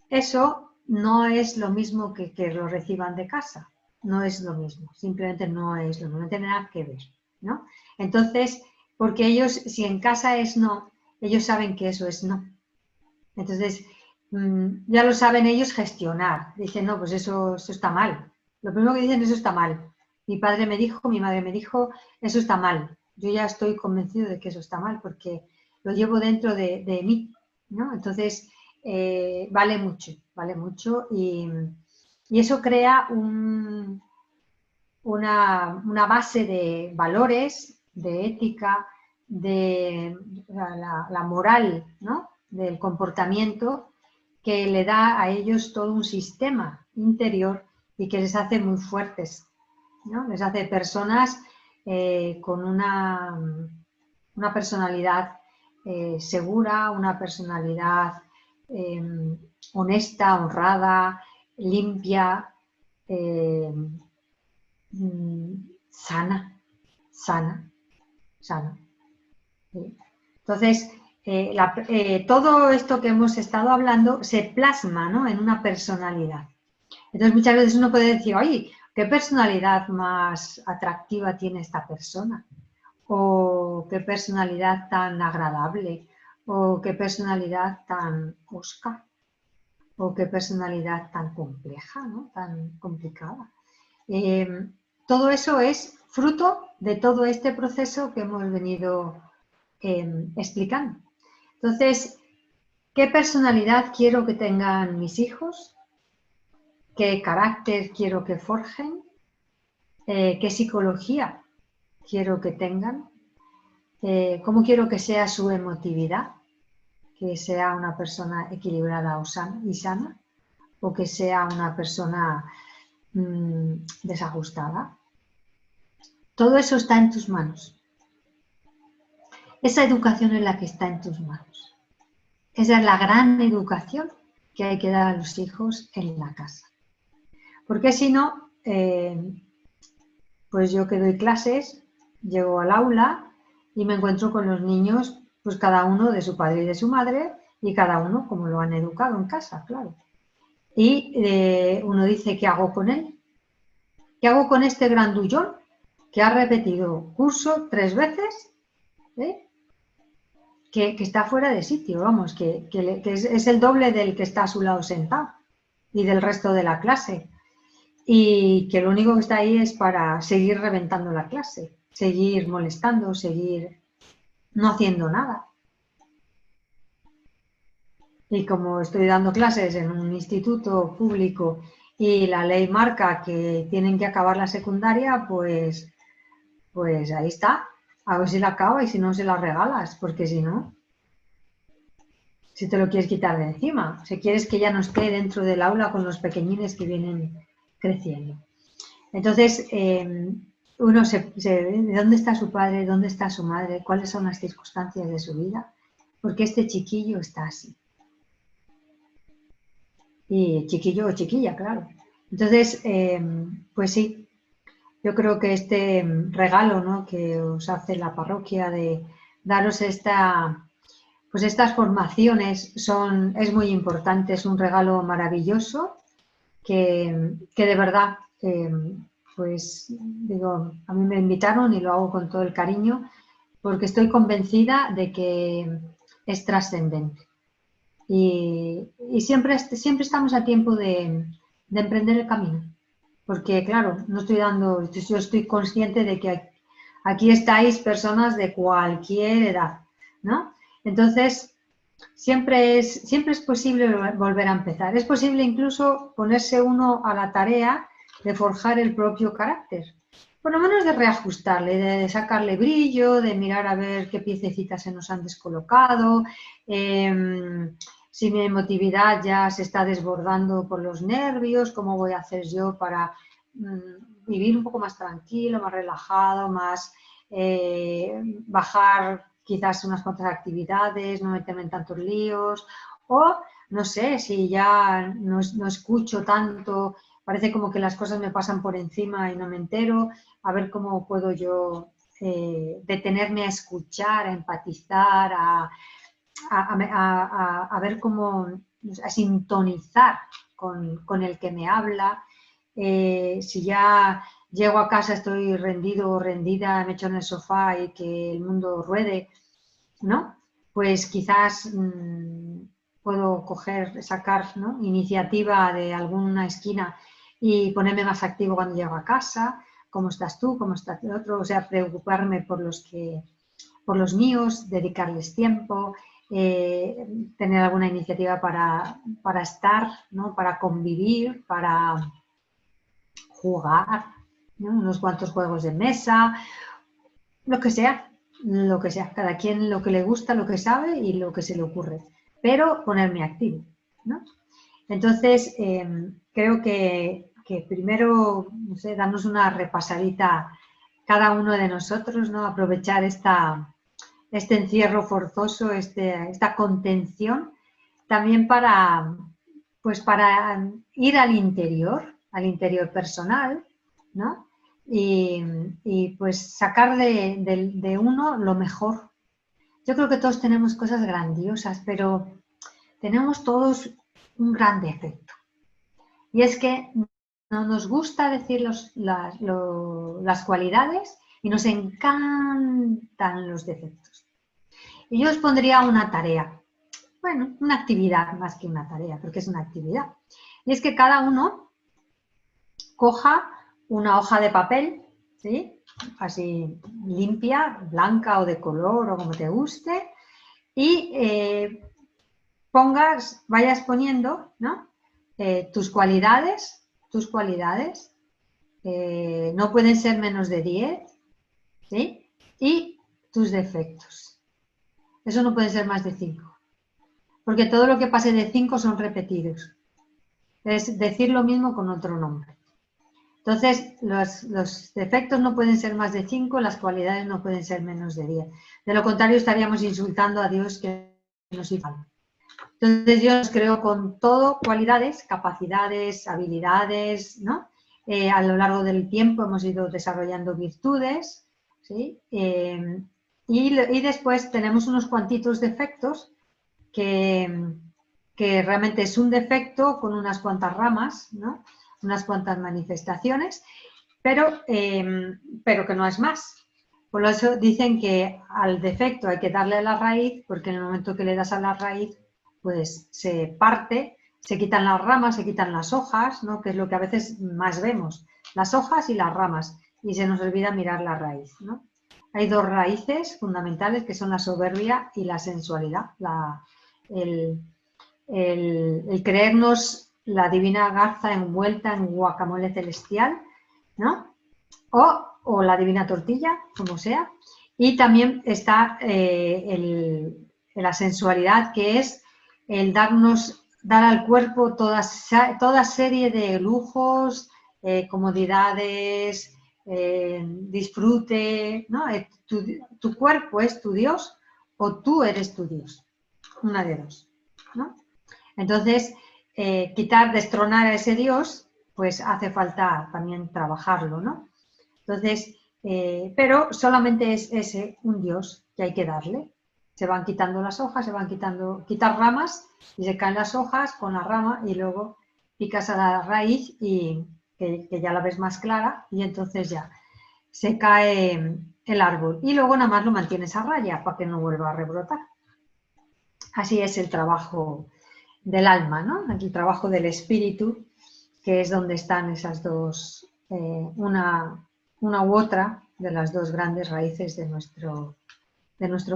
Eso no es lo mismo que lo reciban de casa, no es lo mismo, simplemente no es lo mismo, no tiene nada que ver, ¿no? Entonces, porque ellos, si en casa es no, ellos saben que eso es no. Entonces, ya lo saben ellos gestionar. Dicen, no, pues eso está mal. Lo primero que dicen, eso está mal. Mi padre me dijo, mi madre me dijo, eso está mal. Yo ya estoy convencido de que eso está mal porque lo llevo dentro de mí, ¿no? Entonces, vale mucho y eso crea una base de valores, de ética, de la moral, ¿no? Del comportamiento que le da a ellos todo un sistema interior y que les hace muy fuertes, ¿no? Les hace personas con una personalidad segura, una personalidad honesta, honrada, limpia, sana, sana, sana. ¿Sí? Entonces, todo esto que hemos estado hablando se plasma, ¿no? En una personalidad. Entonces, muchas veces uno puede decir, oye, ¿qué personalidad más atractiva tiene esta persona? O qué personalidad tan agradable, o qué personalidad tan osca, o qué personalidad tan compleja, ¿no? Tan complicada. Todo eso es fruto de todo este proceso que hemos venido explicando. Entonces, ¿qué personalidad quiero que tengan mis hijos? ¿Qué carácter quiero que forjen? ¿Qué psicología quiero que tengan? ¿Cómo quiero que sea su emotividad? ¿Que sea una persona equilibrada y sana? ¿O que sea una persona desajustada? Todo eso está en tus manos. Esa educación es la que está en tus manos. Esa es la gran educación que hay que dar a los hijos en la casa. Porque si no, pues yo que doy clases, llego al aula y me encuentro con los niños, pues cada uno de su padre y de su madre, y cada uno como lo han educado en casa, claro. Y uno dice, ¿qué hago con él? ¿Qué hago con este grandullón que ha repetido curso 3 veces? Que está fuera de sitio, vamos, que es el doble del que está a su lado sentado y del resto de la clase. Y que lo único que está ahí es para seguir reventando la clase, seguir molestando, seguir no haciendo nada. Y como estoy dando clases en un instituto público y la ley marca que tienen que acabar la secundaria, pues ahí está. A ver si la acaba y si no se la regalas, porque si no, si te lo quieres quitar de encima, si quieres que ya no esté dentro del aula con los pequeñines que vienen creciendo. Entonces, uno ¿de dónde está su padre? ¿Dónde está su madre? ¿Cuáles son las circunstancias de su vida? Porque este chiquillo está así. Y chiquillo o chiquilla, claro. Entonces, pues sí, yo creo que este regalo, ¿no?, que os hace la parroquia de daros pues estas formaciones es muy importante, es un regalo maravilloso que de verdad pues digo, a mí me invitaron y lo hago con todo el cariño porque estoy convencida de que es trascendente. Y siempre, siempre estamos a tiempo de emprender el camino. Porque, claro, no estoy dando, yo estoy consciente de que aquí estáis personas de cualquier edad, ¿no? Entonces, siempre es posible volver a empezar. Es posible incluso ponerse uno a la tarea de forjar el propio carácter. Por lo menos de reajustarle, de sacarle brillo, de mirar a ver qué piececitas se nos han descolocado, si mi emotividad ya se está desbordando por los nervios, cómo voy a hacer yo para vivir un poco más tranquilo, más relajado, más bajar quizás unas cuantas actividades, no meterme en tantos líos, o no sé, si ya no escucho tanto, parece como que las cosas me pasan por encima y no me entero, a ver cómo puedo yo detenerme a escuchar, a empatizar, a ver cómo, a sintonizar con el que me habla. Si ya llego a casa, estoy rendido o rendida, me echo en el sofá y que el mundo ruede, ¿no? Pues quizás puedo sacar, ¿no?, iniciativa de alguna esquina y ponerme más activo cuando llego a casa. ¿Cómo estás tú? ¿Cómo está el otro? O sea, preocuparme por los míos, dedicarles tiempo, tener alguna iniciativa para estar, ¿no?, para convivir, para jugar, ¿no?, unos cuantos juegos de mesa, lo que sea, cada quien lo que le gusta, lo que sabe y lo que se le ocurre, pero ponerme activo, ¿no? Entonces, creo que primero, no sé, darnos una repasadita cada uno de nosotros, ¿no? Aprovechar este encierro forzoso, esta contención, también pues para ir al interior personal, ¿no? Y pues sacar de uno lo mejor. Yo creo que todos tenemos cosas grandiosas, pero tenemos todos un gran defecto. Y es que no nos gusta decir las cualidades y nos encantan los defectos. Y yo os pondría una tarea, bueno, una actividad más que una tarea, porque es una actividad. Y es que cada uno coja una hoja de papel, ¿sí?, así limpia, blanca o de color o como te guste, y vayas poniendo, ¿no?, tus cualidades, no pueden ser menos de 10, ¿sí?, y tus defectos. Eso no puede ser más de 5, porque todo lo que pase de 5 son repetidos. Es decir lo mismo con otro nombre. Entonces, los defectos no pueden ser más de 5, las cualidades no pueden ser menos de 10. De lo contrario, estaríamos insultando a Dios que nos hizo. Entonces, yo los creo con todo, cualidades, capacidades, habilidades, ¿no? A lo largo del tiempo hemos ido desarrollando virtudes, ¿sí? Y después tenemos unos cuantitos defectos que realmente es un defecto con unas cuantas ramas, ¿no?, unas cuantas manifestaciones, pero que no es más. Por eso dicen que al defecto hay que darle a la raíz, porque en el momento que le das a la raíz, pues se parte, se quitan las ramas, se quitan las hojas, ¿no?, que es lo que a veces más vemos, las hojas y las ramas, y se nos olvida mirar la raíz, ¿no? Hay dos raíces fundamentales que son la soberbia y la sensualidad, el creernos la divina garza envuelta en guacamole celestial, ¿no?, o la divina tortilla, como sea. Y también está la sensualidad, que es el dar al cuerpo toda serie de lujos, comodidades, disfrute, ¿no? Tu cuerpo es tu Dios o tú eres tu Dios, una de dos, ¿no? Entonces, destronar a ese Dios, pues hace falta también trabajarlo, ¿no? Entonces, pero solamente es ese un Dios que hay que darle. Se van quitando las hojas, quitar ramas y se caen las hojas con la rama y luego picas a la raíz y que ya la ves más clara y entonces ya se cae el árbol. Y luego nada más lo mantienes a raya para que no vuelva a rebrotar. Así es el trabajo del alma, ¿no? El trabajo del espíritu, que es donde están esas dos, una u otra de las dos grandes raíces de nuestro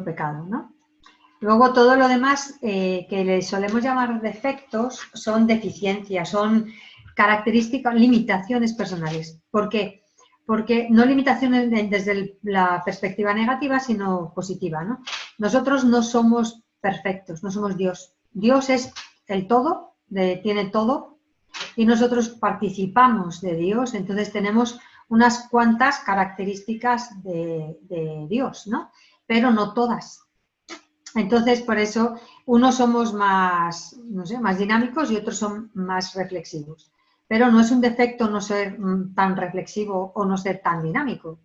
pecado, ¿no? Luego todo lo demás que le solemos llamar defectos son deficiencias, son características, limitaciones personales. ¿Por qué? Porque no limitaciones desde la perspectiva negativa, sino positiva, ¿no? Nosotros no somos perfectos, no somos Dios. Dios es el todo, tiene todo, y nosotros participamos de Dios, entonces tenemos unas cuantas características de Dios, ¿no? Pero no todas. Entonces, por eso, unos somos más, no sé, más dinámicos y otros son más reflexivos. Pero no es un defecto no ser tan reflexivo o no ser tan dinámico.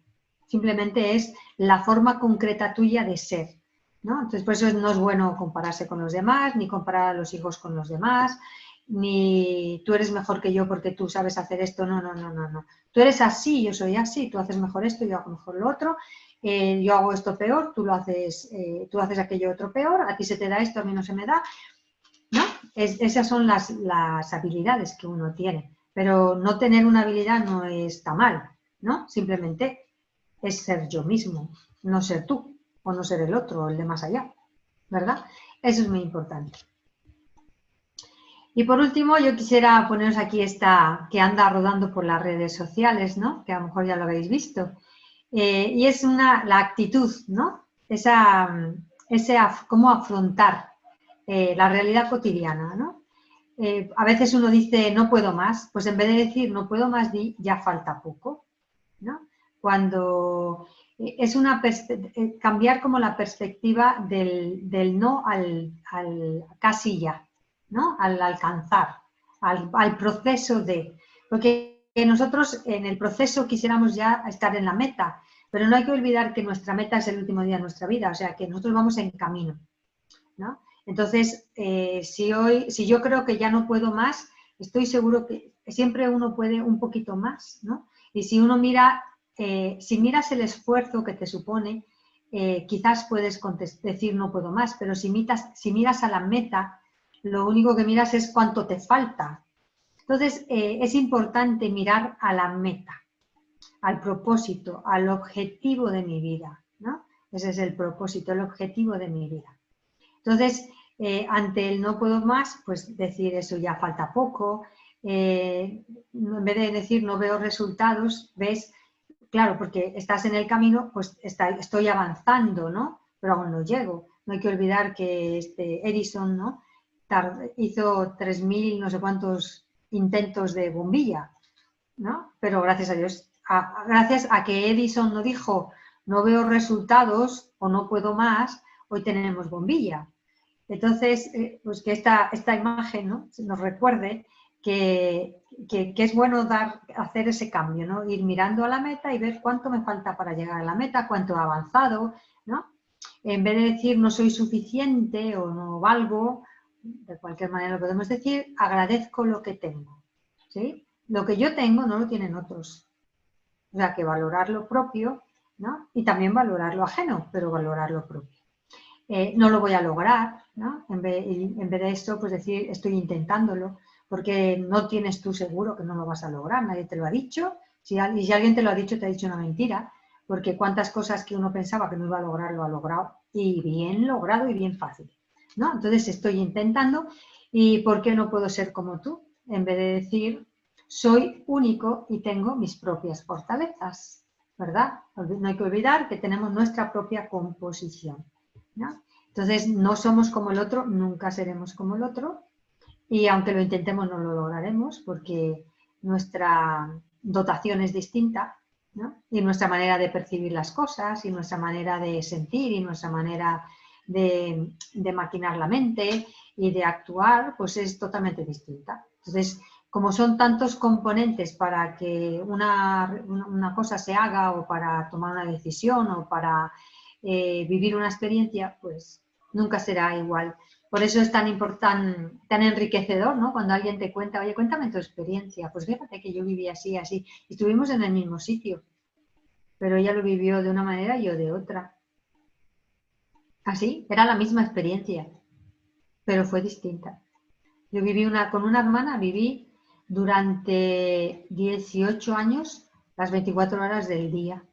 Simplemente es la forma concreta tuya de ser, ¿no? Entonces, por eso no es bueno compararse con los demás, ni comparar a los hijos con los demás, ni tú eres mejor que yo porque tú sabes hacer esto. No, no, no, no, no. Tú eres así, yo soy así, tú haces mejor esto, yo hago mejor lo otro. Yo hago esto peor, tú haces aquello otro peor, a ti se te da esto, a mí no se me da, ¿no? Esas son las habilidades que uno tiene, pero no tener una habilidad no está mal, ¿no? Simplemente es ser yo mismo, no ser tú, o no ser el otro, o el de más allá, ¿verdad? Eso es muy importante. Y por último, yo quisiera poneros aquí esta que anda rodando por las redes sociales, ¿no? Que a lo mejor ya lo habéis visto. Y es la actitud, ¿no? Cómo afrontar la realidad cotidiana, ¿no? A veces uno dice no puedo más, pues en vez de decir no puedo más, di ya falta poco, ¿no? Cuando es cambiar como la perspectiva del no al casi ya, ¿no? Al alcanzar, al proceso de. Porque nosotros en el proceso quisiéramos ya estar en la meta, pero no hay que olvidar que nuestra meta es el último día de nuestra vida, o sea que nosotros vamos en camino, ¿no? Entonces, si yo creo que ya no puedo más, estoy seguro que siempre uno puede un poquito más, ¿no? Y si uno mira, si miras el esfuerzo que te supone, quizás puedes decir no puedo más, pero si miras a la meta, lo único que miras es cuánto te falta. Entonces, es importante mirar a la meta, al propósito, al objetivo de mi vida, ¿no? Ese es el propósito, el objetivo de mi vida. Entonces, ante el no puedo más, pues decir eso ya falta poco. En vez de decir no veo resultados, ves, claro, porque estás en el camino, pues estoy avanzando, ¿no? Pero aún no llego. No hay que olvidar que Edison, ¿no? Hizo 3.000 no sé cuántos intentos de bombilla, ¿no? Pero gracias a Dios, gracias a que Edison no dijo no veo resultados o no puedo más, hoy tenemos bombilla. Entonces, pues que esta imagen, ¿no? Nos recuerde que es bueno hacer ese cambio, ¿no? Ir mirando a la meta y ver cuánto me falta para llegar a la meta, cuánto he avanzado, ¿no? En vez de decir no soy suficiente o no valgo, de cualquier manera lo podemos decir, agradezco lo que tengo, ¿sí? Lo que yo tengo no lo tienen otros. O sea, que valorar lo propio, ¿no? Y también valorar lo ajeno, pero valorar lo propio. No lo voy a lograr, ¿no? En vez de esto, pues decir, estoy intentándolo, porque no tienes tú seguro que no lo vas a lograr, nadie te lo ha dicho, y si alguien te lo ha dicho, te ha dicho una mentira, porque cuántas cosas que uno pensaba que no iba a lograr, lo ha logrado, y bien logrado y bien fácil, ¿no? Entonces estoy intentando, ¿y por qué no puedo ser como tú? En vez de decir, soy único y tengo mis propias fortalezas, ¿verdad? No hay que olvidar que tenemos nuestra propia composición, ¿no? Entonces, no somos como el otro, nunca seremos como el otro, y aunque lo intentemos no lo lograremos porque nuestra dotación es distinta, ¿no? Y nuestra manera de percibir las cosas y nuestra manera de sentir y nuestra manera de maquinar la mente y de actuar, pues es totalmente distinta. Entonces, como son tantos componentes para que una cosa se haga o para tomar una decisión o para vivir una experiencia, pues nunca será igual Por eso es tan importante, tan enriquecedor, ¿no? Cuando alguien te cuenta, oye, cuéntame tu experiencia. Pues fíjate que yo viví así, así. Estuvimos en el mismo sitio, pero ella lo vivió de una manera y yo de otra. Así, era la misma experiencia, pero fue distinta. Yo viví con una hermana, viví durante 18 años las 24 horas del día.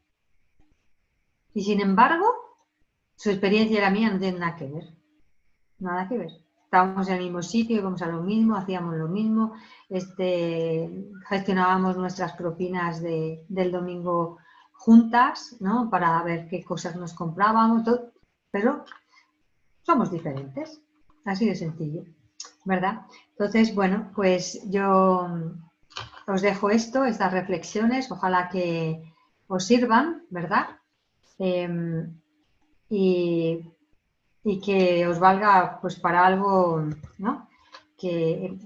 Y sin embargo, su experiencia y la mía no tienen nada que ver. Nada que ver. Estábamos en el mismo sitio, íbamos a lo mismo, hacíamos lo mismo, gestionábamos nuestras propinas del domingo juntas, ¿no? Para ver qué cosas nos comprábamos, todo, pero somos diferentes, así de sencillo, ¿verdad? Entonces, bueno, pues yo os dejo estas reflexiones, ojalá que os sirvan, ¿verdad? Y que os valga pues para algo, ¿no? Que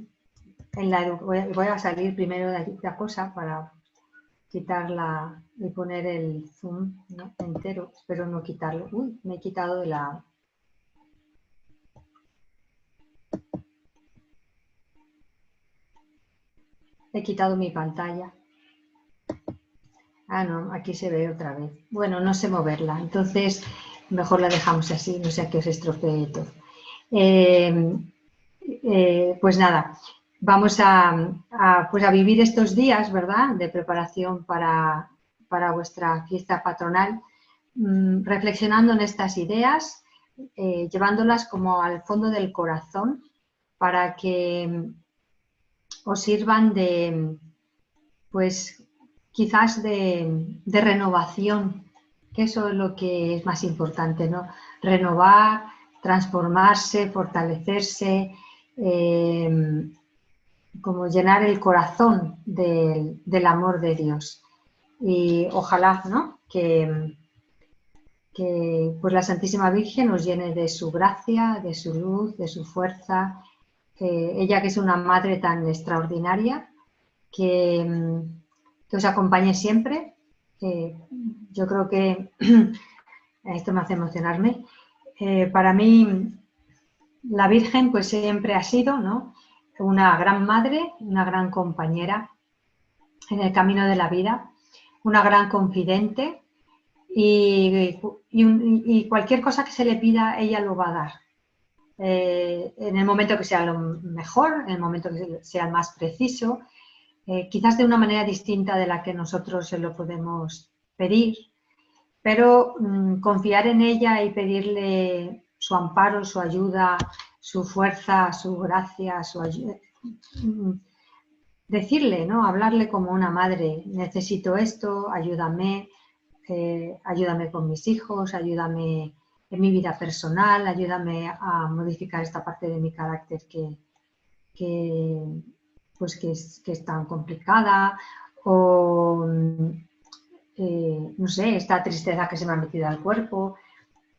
voy a salir primero de la cosa para quitarla y poner el zoom, ¿no? Entero. Espero no quitarlo. Uy, me he quitado de la... He quitado mi pantalla. Ah, no, aquí se ve otra vez. Bueno, no sé moverla, entonces mejor la dejamos así, no sea que os estropee todo. Pues nada, vamos pues a vivir estos días, ¿verdad?, de preparación para vuestra fiesta patronal, reflexionando en estas ideas, llevándolas como al fondo del corazón para que os sirvan de, pues, quizás de renovación, que eso es lo que es más importante, ¿no? Renovar, transformarse, fortalecerse, como llenar el corazón del amor de Dios. Y ojalá, ¿no?, que pues la Santísima Virgen nos llene de su gracia, de su luz, de su fuerza, ella que es una madre tan extraordinaria, que os acompañe siempre. Yo creo que esto me hace emocionarme. Para mí la Virgen pues siempre ha sido, ¿no?, una gran madre, una gran compañera en el camino de la vida, una gran confidente y cualquier cosa que se le pida ella lo va a dar. En el momento que sea lo mejor, en el momento que sea el más preciso, quizás de una manera distinta de la que nosotros se lo podemos pedir, pero confiar en ella y pedirle su amparo, su ayuda, su fuerza, su gracia, decirle, ¿no?, hablarle como una madre: necesito esto, ayúdame, ayúdame con mis hijos, ayúdame en mi vida personal, ayúdame a modificar esta parte de mi carácter que es tan complicada, o no sé, esta tristeza que se me ha metido al cuerpo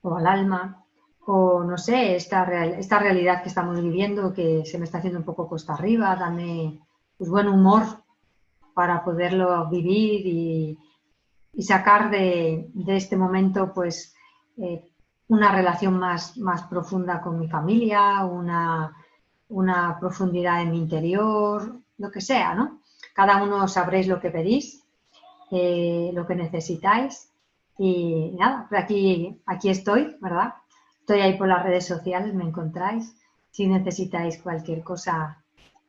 o al alma, o no sé, esta realidad que estamos viviendo que se me está haciendo un poco cuesta arriba, dame pues buen humor para poderlo vivir y sacar de este momento pues una relación más profunda con mi familia, una profundidad en mi interior, lo que sea, ¿no? Cada uno sabréis lo que pedís, lo que necesitáis, y nada, pues aquí estoy, ¿verdad? Estoy ahí por las redes sociales, me encontráis. Si necesitáis cualquier cosa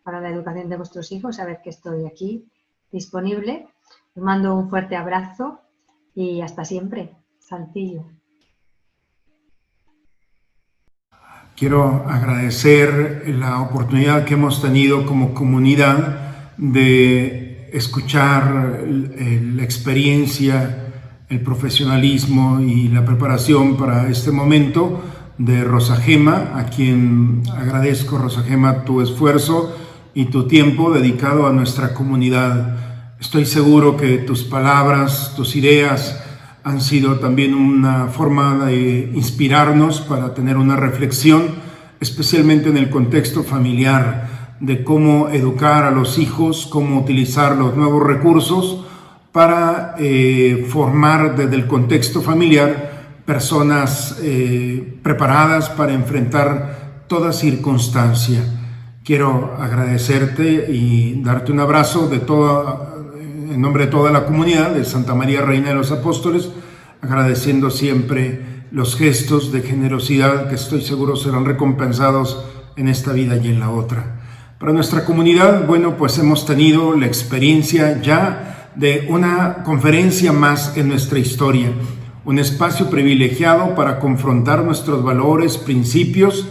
para la educación de vuestros hijos, sabed que estoy aquí disponible. Os mando un fuerte abrazo y hasta siempre. Saltillo. Quiero agradecer la oportunidad que hemos tenido como comunidad de escuchar la experiencia, el profesionalismo y la preparación para este momento de Rosa Gema, a quien agradezco, Rosa Gema, tu esfuerzo y tu tiempo dedicado a nuestra comunidad. Estoy seguro que tus palabras, tus ideas han sido también una forma de inspirarnos para tener una reflexión, especialmente en el contexto familiar, de cómo educar a los hijos, cómo utilizar los nuevos recursos para formar desde el contexto familiar personas preparadas para enfrentar toda circunstancia. Quiero agradecerte y darte un abrazo en nombre de toda la comunidad de Santa María Reina de los Apóstoles, agradeciendo siempre los gestos de generosidad que estoy seguro serán recompensados en esta vida y en la otra. Para nuestra comunidad, bueno, pues hemos tenido la experiencia ya de una conferencia más en nuestra historia, un espacio privilegiado para confrontar nuestros valores, principios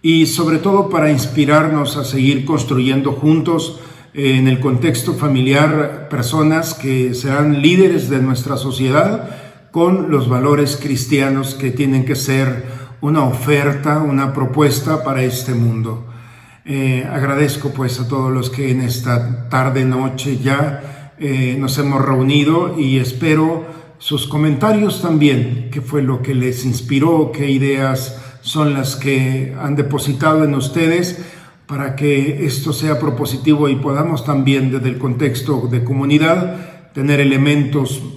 y sobre todo para inspirarnos a seguir construyendo juntos en el contexto familiar personas que serán líderes de nuestra sociedad con los valores cristianos que tienen que ser una oferta, una propuesta para este mundo. Agradezco pues a todos los que en esta tarde, noche ya nos hemos reunido y espero sus comentarios también, qué fue lo que les inspiró, qué ideas son las que han depositado en ustedes para que esto sea propositivo y podamos también desde el contexto de comunidad tener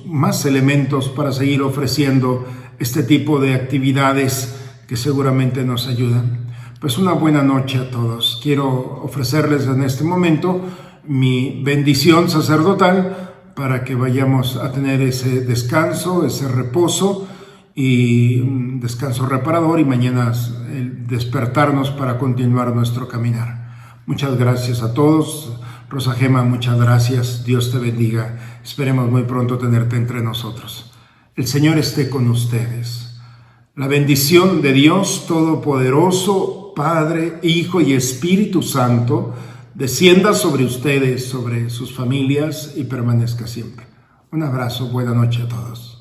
más elementos para seguir ofreciendo este tipo de actividades que seguramente nos ayudan. Pues una buena noche a todos. Quiero ofrecerles en este momento mi bendición sacerdotal para que vayamos a tener ese descanso, ese reposo y un descanso reparador y mañana despertarnos para continuar nuestro caminar. Muchas gracias a todos. Rosa Gema, muchas gracias. Dios te bendiga. Esperemos muy pronto tenerte entre nosotros. El Señor esté con ustedes. La bendición de Dios Todopoderoso, Padre, Hijo y Espíritu Santo, descienda sobre ustedes, sobre sus familias y permanezca siempre. Un abrazo, buena noche a todos.